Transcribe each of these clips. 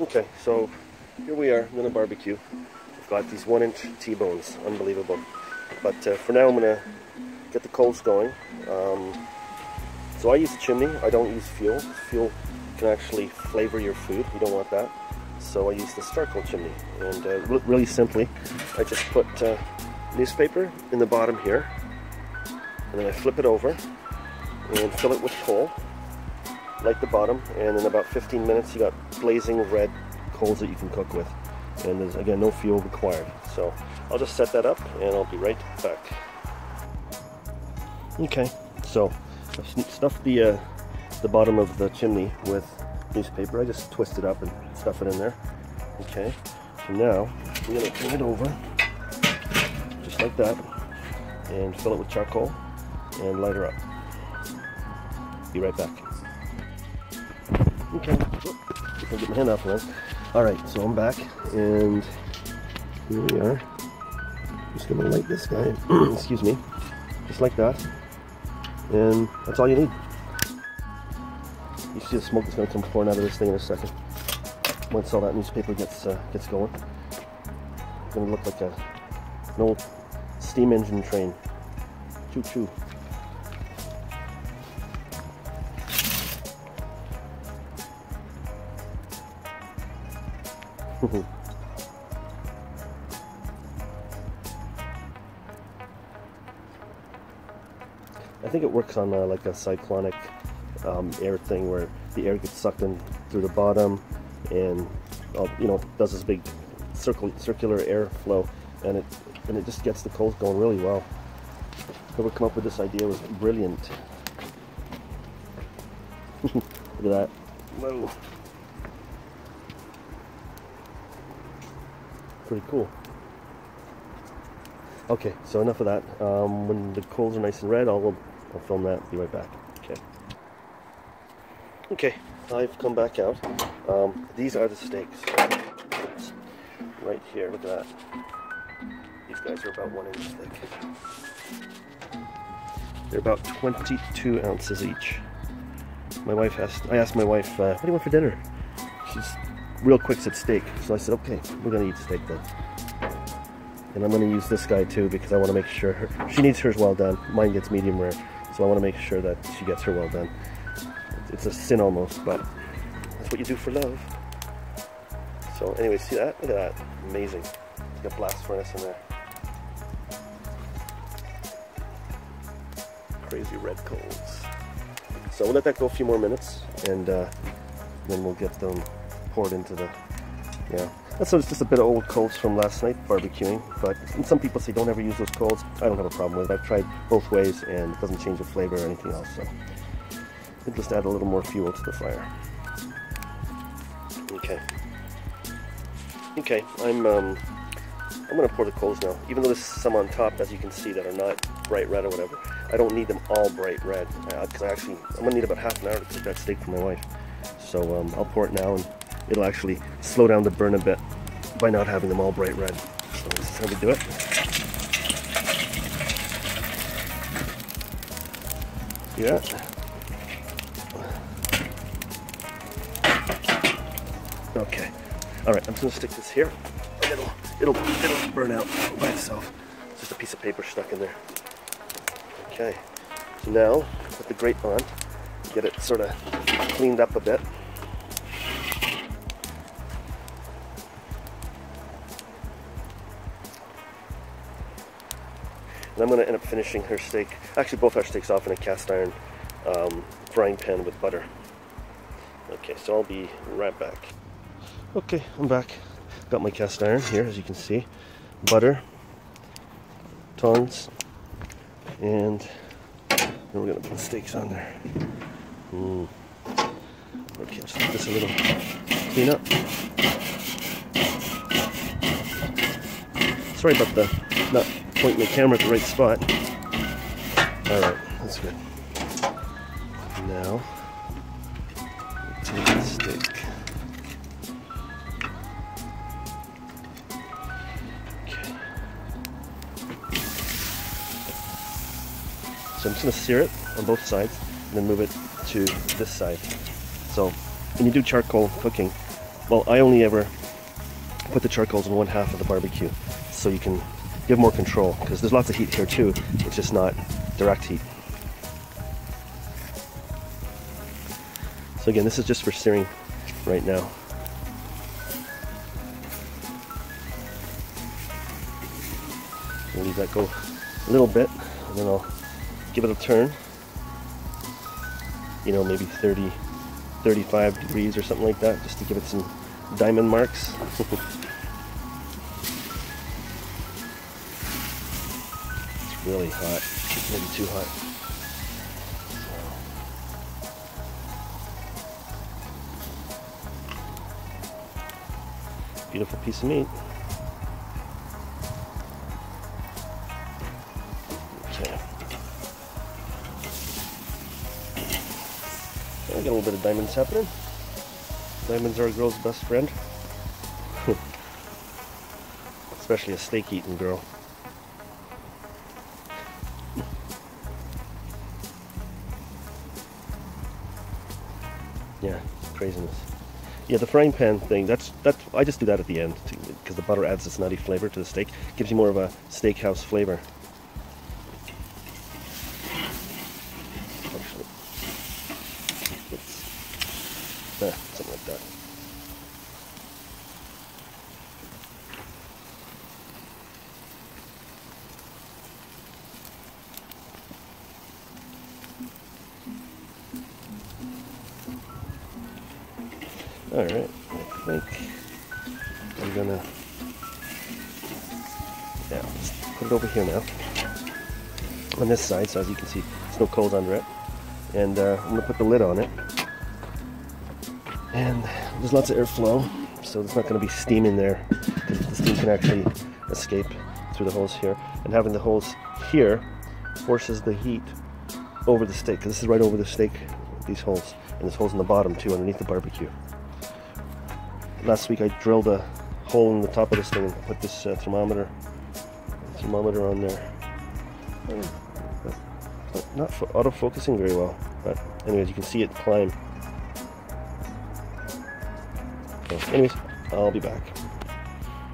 Okay, so here we are in a barbecue. We've got these 1-inch T-bones, unbelievable. But for now I'm going to get the coals going. So I use a chimney, I don't use fuel. Fuel can actually flavor your food, you don't want that. So I use this charcoal chimney. And really simply, I just put newspaper in the bottom here. And then I flip it over and fill it with coal. Light the bottom, and in about 15 minutes you got blazing red coals that you can cook with. And there's, again, no fuel required. So I'll just set that up and I'll be right back. Okay, so I've stuffed the bottom of the chimney with newspaper. I just twist it up and stuff it in there. Okay, so now I'm going to turn it over, just like that, and fill it with charcoal and light her up. Be right back. Okay, I'll get my hand off one. Alright, so I'm back, and here we are. Just gonna light this guy, excuse me, just like that, and that's all you need. You see the smoke that's gonna come pouring out of this thing in a second. Once all that newspaper gets going, it's gonna look like an old steam engine train. Choo choo. I think it works on like a cyclonic air thing where the air gets sucked in through the bottom, and you know, does this big circular air flow, and it just gets the coals going really well. Whoever come up with this idea was brilliant. Look at that. Whoa. Pretty cool. Okay, so enough of that. When the coals are nice and red, I'll film that. Be right back. Okay. Okay, I've come back out. These are the steaks. Oops. Right here. Look at that. These guys are about 1 inch thick. They're about 22 ounces each. I asked my wife, what do you want for dinner? She's real quick said steak. So I said, okay, we're gonna eat steak then. And I'm gonna use this guy too because I want to make sure she needs hers well done. Mine gets medium rare, so I want to make sure that she gets her well done. It's a sin almost, but that's what you do for love. So anyway, see that? Look at that. Amazing. It's got blast furnace in there. Crazy red coals. So we'll let that go a few more minutes, and then we'll get them poured into the, yeah. That's just a bit of old coals from last night barbecuing, but some people say don't ever use those coals. I don't have a problem with it. I've tried both ways and it doesn't change the flavor or anything else, so we'll just add a little more fuel to the fire. Okay. Okay, I'm gonna pour the coals now. Even though there's some on top, as you can see, that are not bright red or whatever, I don't need them all bright red, because I'm gonna need about half an hour to cook that steak for my wife. So I'll pour it now, and it'll actually slow down the burn a bit by not having them all bright red. So this is how we do it. Yeah. Okay. All right. I'm just gonna stick this here, and it'll burn out by itself. It's just a piece of paper stuck in there. Okay. So now put the grate on, get it sort of cleaned up a bit. And I'm going to end up finishing her steak, actually both our steaks off in a cast iron frying pan with butter. Okay, so I'll be right back. Okay, I'm back. Got my cast iron here, as you can see. Butter, tongs, and then we're going to put the steaks on there. Okay, just let this a little clean up. Sorry about the not pointing the camera at the right spot. Alright, that's good. Now, take the steak. Okay. So I'm just going to sear it on both sides and then move it to this side. So when you do charcoal cooking, well, I only ever put the charcoals in one half of the barbecue, so you have more control, because there's lots of heat here too. It's just not direct heat. So again, this is just for searing right now. I'll leave that go a little bit, and then I'll give it a turn. You know, maybe 30, 35 degrees or something like that, just to give it some diamond marks. It's really hot, maybe too hot. So. Beautiful piece of meat. Okay. I got a little bit of diamonds happening. Diamonds are a girl's best friend. Especially a steak eating girl. Yeah, craziness. Yeah, the frying pan thing, that's I just do that at the end because the butter adds this nutty flavor to the steak. Gives you more of a steakhouse flavor. Actually, something like that. Alright, I think I'm gonna, just put it over here now, on this side, so as you can see, there's no coals under it, and I'm gonna put the lid on it, and there's lots of airflow, so there's not gonna be steam in there, because the steam can actually escape through the holes here, and having the holes here forces the heat over the steak, because this is right over the steak, these holes, and there's holes in the bottom too, underneath the barbecue. Last week I drilled a hole in the top of this thing and put this thermometer on there. Not auto-focusing very well, but anyways, you can see it climb. So anyways, I'll be back.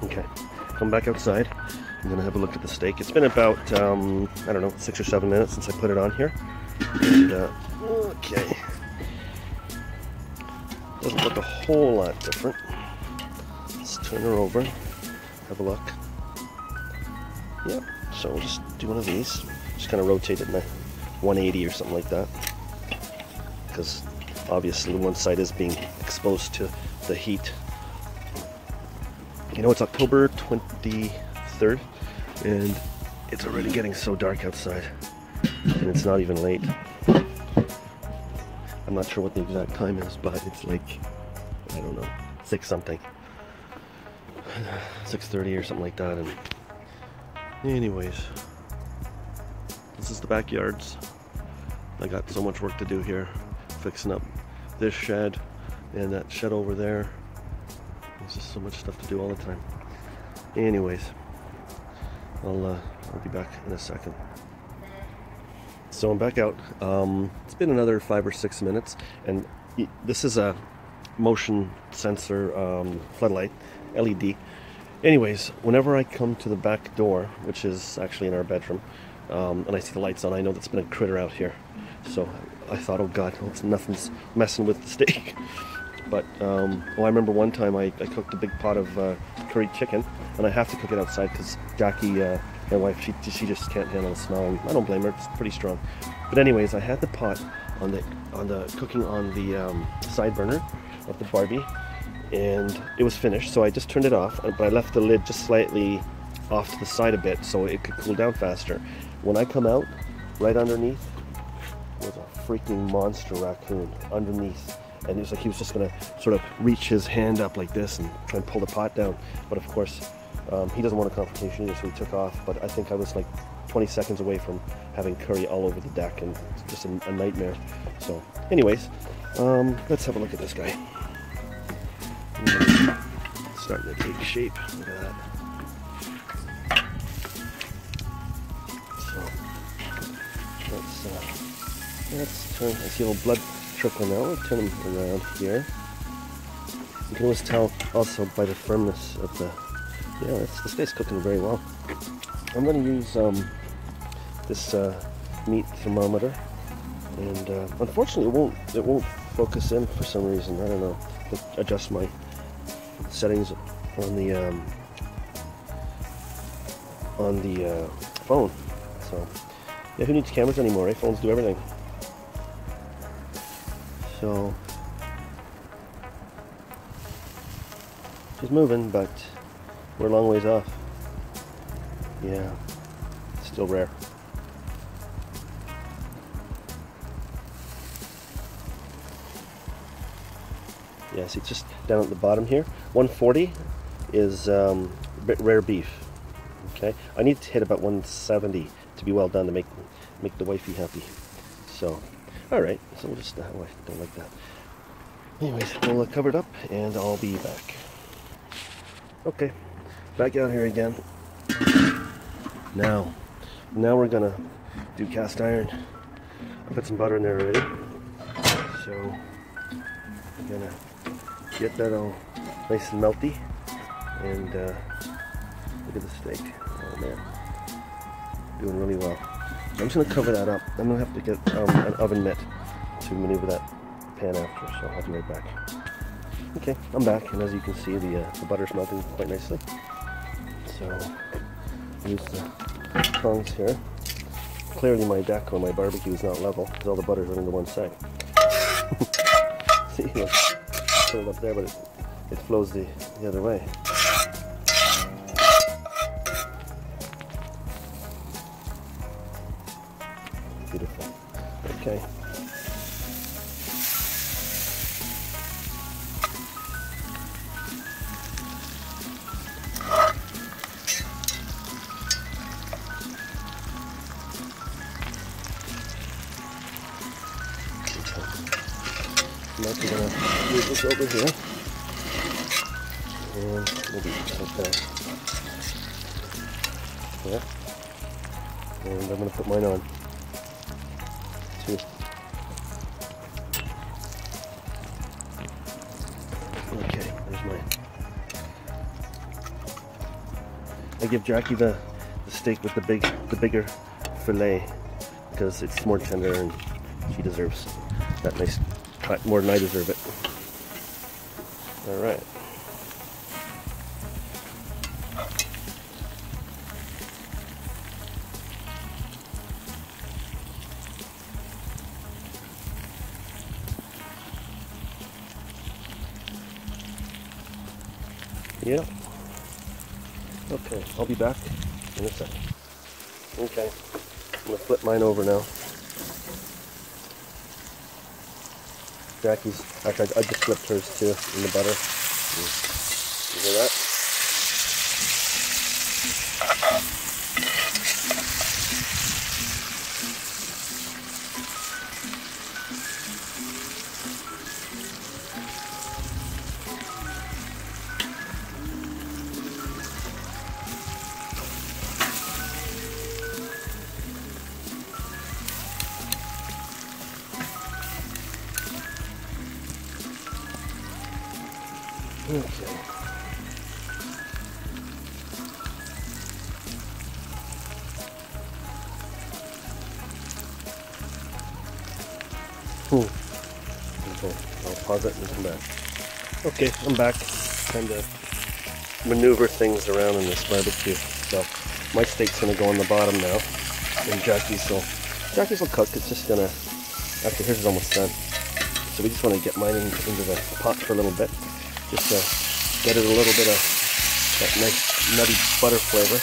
Okay, come back outside. I'm gonna have a look at the steak. It's been about, I don't know, 6 or 7 minutes since I put it on here. And, okay. Doesn't look a whole lot different. Let's turn her over, have a look. Yep, so we'll just do one of these. Just kind of rotate it in a 180 or something like that. Because obviously one side is being exposed to the heat. You know, it's October 23rd, and it's already getting so dark outside. And it's not even late. I'm not sure what the exact time is, but it's like, I don't know, 6 something. 6:30 or something like that. And anyways, this is the backyards. I got so much work to do here, fixing up this shed and that shed over there. There's just so much stuff to do all the time. Anyways, I'll be back in a second. So I'm back out. It's been another 5 or 6 minutes, and this is a motion sensor floodlight, LED. Anyways, whenever I come to the back door, which is actually in our bedroom, and I see the lights on, I know that's been a critter out here. So I thought, oh God, nothing's messing with the steak. But I remember one time I cooked a big pot of curried chicken, and I have to cook it outside because Jackie, my wife, she just can't handle the smell, and I don't blame her. It's pretty strong. But anyways, I had the pot on the cooking on the side burner of the Barbie, and it was finished. So I just turned it off, but I left the lid just slightly off to the side a bit so it could cool down faster. When I come out, right underneath was a freaking monster raccoon underneath. And it was like he was just going to sort of reach his hand up like this and try and pull the pot down. But of course, he doesn't want a confrontation either, so he took off. But I think I was like 20 seconds away from having curry all over the deck, and it's just a nightmare. So anyways, let's have a look at this guy. It's starting to take shape. Look at that. So let's turn. I see a little blood trickle now. We'll turn him around here. You can always tell also by the firmness of the, yeah, the steak's cooking very well. I'm going to use this meat thermometer, and unfortunately it won't focus in for some reason. I don't know. I'll adjust my settings on the phone. So yeah, who needs cameras anymore? Eh? Phones do everything. So she's moving, but we're a long ways off. Yeah, still rare. Yeah, see, it's just down at the bottom here. 140 is rare beef. Okay, I need to hit about 170 to be well done to make the wifey happy. So, all right. So we'll just. Oh, I don't like that. Anyways, we'll cover it up, and I'll be back. Okay, back out here again. Now we're gonna do cast iron. I put some butter in there already, so I'm gonna get that all nice and melty. And look at the steak. Oh man, doing really well. I'm just gonna cover that up. I'm gonna have to get an oven mitt to maneuver that pan after, so I'll be right back. Okay, I'm back, and as you can see, the butter's melting quite nicely. So use the tongs here. Clearly my deck on my barbecue is not level because all the butter's running to one side. See, look, put it up there, but it flows the other way. Beautiful. Okay. I'm actually going to move this over here, and maybe like that. Yeah. And I'm going to put mine on too. Okay, there's mine. I give Jackie the steak with the bigger fillet because it's more tender and she deserves that nice cut more than I deserve it. All right. Yeah. Okay, I'll be back in a second. Okay, I'm gonna flip mine over now. Jackie's, actually I just flipped hers too in the butter. You hear that? Okay. Okay, I'll pause it and come back. Okay, I'm back. Time to maneuver things around in this barbecue. So my steak's gonna go on the bottom now, and Jackie's will cook. It's just gonna. Actually, hers is almost done. So we just want to get mine into the pot for a little bit, just to get it a little bit of that nice nutty butter flavor.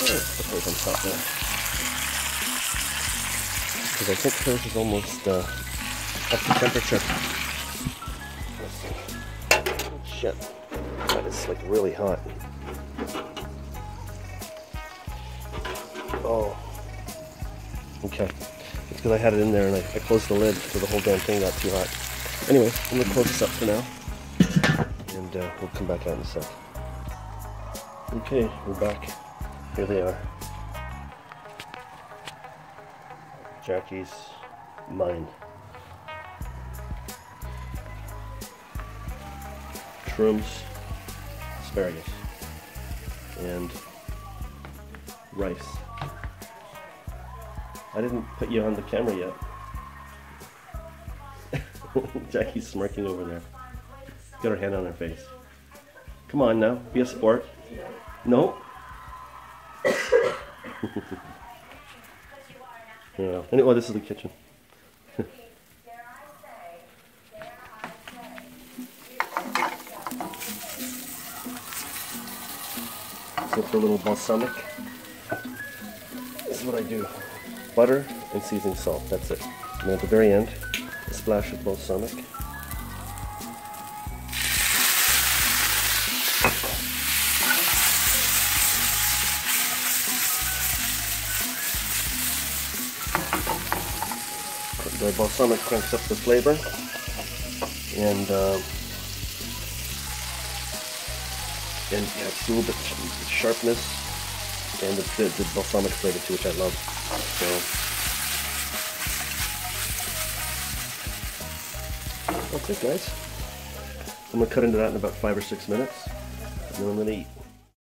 Oh, put those on top there. Because I think hers is almost up to temperature. Shit, that is like really hot. Oh, okay. It's because I had it in there and I closed the lid so the whole damn thing got too hot. Anyway, I'm gonna close this up for now, and we'll come back out in a sec. Okay, we're back. Here they are. Jackie's, mine. mushrooms, asparagus, and rice. I didn't put you on the camera yet. Jackie's smirking over there. Got her hand on her face. Come on now, be a sport. No? Yeah. Anyway, this is the kitchen. So for a little balsamic, this is what I do. Butter and seasoning salt, that's it. And then at the very end, a splash of balsamic. The balsamic cranks up the flavor, and yeah, it's a little bit sharpness, and the balsamic flavor too, which I love. So that's it, guys. I'm gonna cut into that in about 5 or 6 minutes, and then I'm gonna eat.